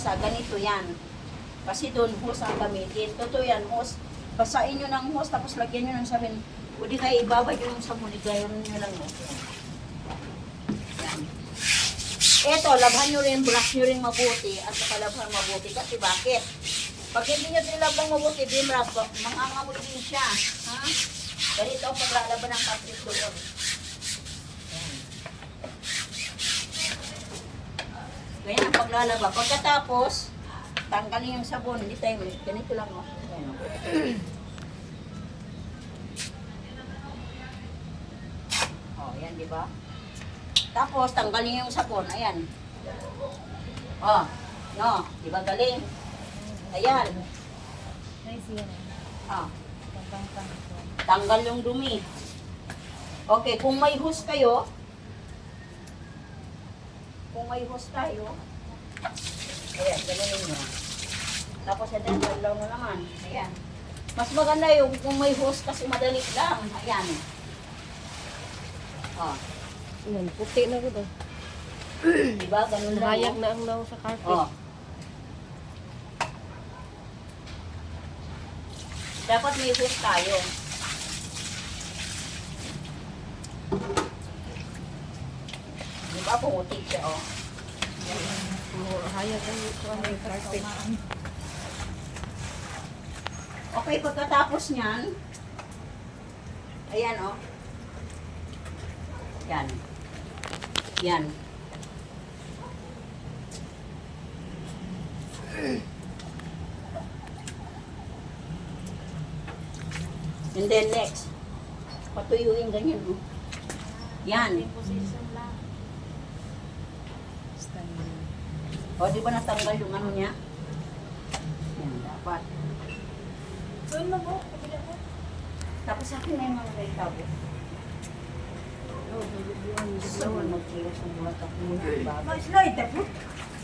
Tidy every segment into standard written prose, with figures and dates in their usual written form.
isa, ganito yan. Kasi doon hose ang gamitin. Totoo yan, hose. Basain nyo ng hose, tapos lagyan nyo ng sabon. O di kayo ibabad nyo ng sabon, igayon nyo lang. Yan. Eto, labhan nyo rin, brush nyo rin mabuti, at saka labhan mabuti. Kasi bakit? Pag hindi nyo nilabang mabuti, bimrap, mangangamoy din siya. Ha? Ganito ang paglalaban ng cartridge doon. Ganyan ang paglalaba. Pagkatapos, tanggalin yung sabon. Hindi tayo ulit. Ganito lang. Oh. Ayan, oh. Oh, yan, di ba? Tapos, tanggalin yung sabon. Ayan. Oh, no. Di ba galing? Ayan. Nice yan. Ah. Tanggal yung dumi. Okay, kung may hose kayo, ayan, gano'n nyo. Tapos, tanggal lang mo naman. Ayan. Mas maganda yung kung may hose kasi madali lang. Ayan. Ah. Yan, puti na ko doon. Diba? Ganun lang. Mayag Oh. na ang naw sa carpet. Oh. Dapat may hose tayo. Diba? Pumutik siya, oh. Hayag ang ito ang carpet. Okay, pagkatapos niyan, ayan, oh. Yan. Yan. And then next, patuyuin ganyan, oh. Yan. O, di ba natanggal yung ano niya? Yan, dapat. Doon na po, kabila po. Tapos akin na yung mga tabo. Sawa, magkilos ng mga tapo na.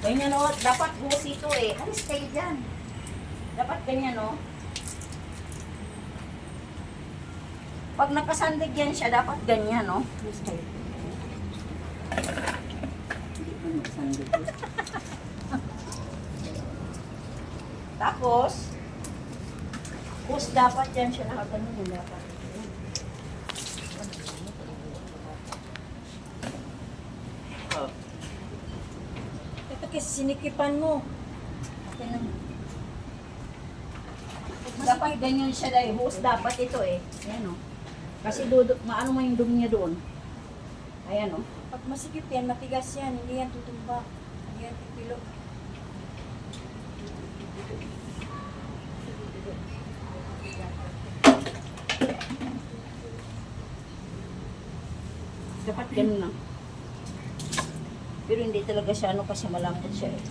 Ganyan, o. Dapat hose ito, eh. Alis kayo dyan. Dapat ganyan, o. Pag nakasandig yan siya, dapat ganyan, no? Hindi ko nakasandig yun. Tapos, hose dapat yan siya nakaganyan yung dapat. Oh. Ito kasi sinikipan mo. Okay na. Dapat ganyan siya dahil hose dapat ito eh. Ayan, oh. Kasi maano mo yung dumi niya doon. Ayan, oh. Pag masikip yan, matigas yan. Hindi yan tutumba. Hindi yan pipilo. Dapat ganun lang. Pero hindi talaga siya ano kasi malambot siya eh.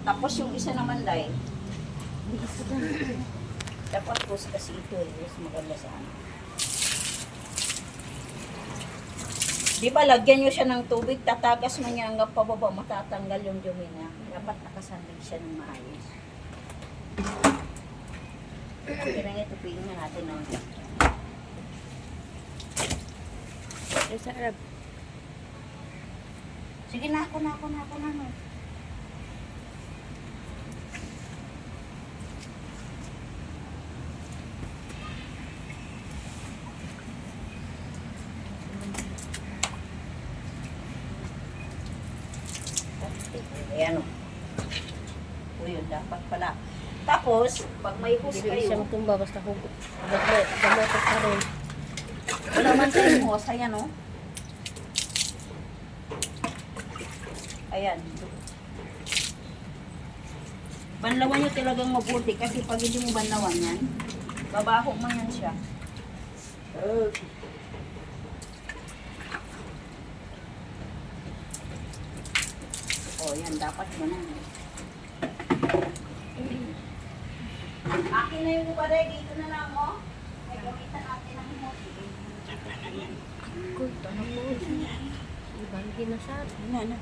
Tapos yung isa naman dahil, dapat hose kasi ito eh. Mas maganda sa ano. Di ba lagyan nyo siya ng tubig, tatagas mo niya hanggang pababa, matatanggal yung dumi niya. Dapat nakasandig siya ng maayos. Okay na ito, pingin natin ng Ay, sa Arab. sige na ako na. No. Ayan o. O yun, dapat pala. Tapos, pag may hose Hindi kayo, siyang tumba, basta hugot. Gamotot ka rin. wala man tayong hose, ayan o. Ayan. Banlawan nyo talagang mabuti kasi pag hindi mo banlawan yan, babaho mo yan siya. Oh, yan, dapat ganun. Akin na yung pare, dito na lang, oh. Ay, gamitan natin ang hose. Kuy, tanong mo. Ibang ginasat. Ano,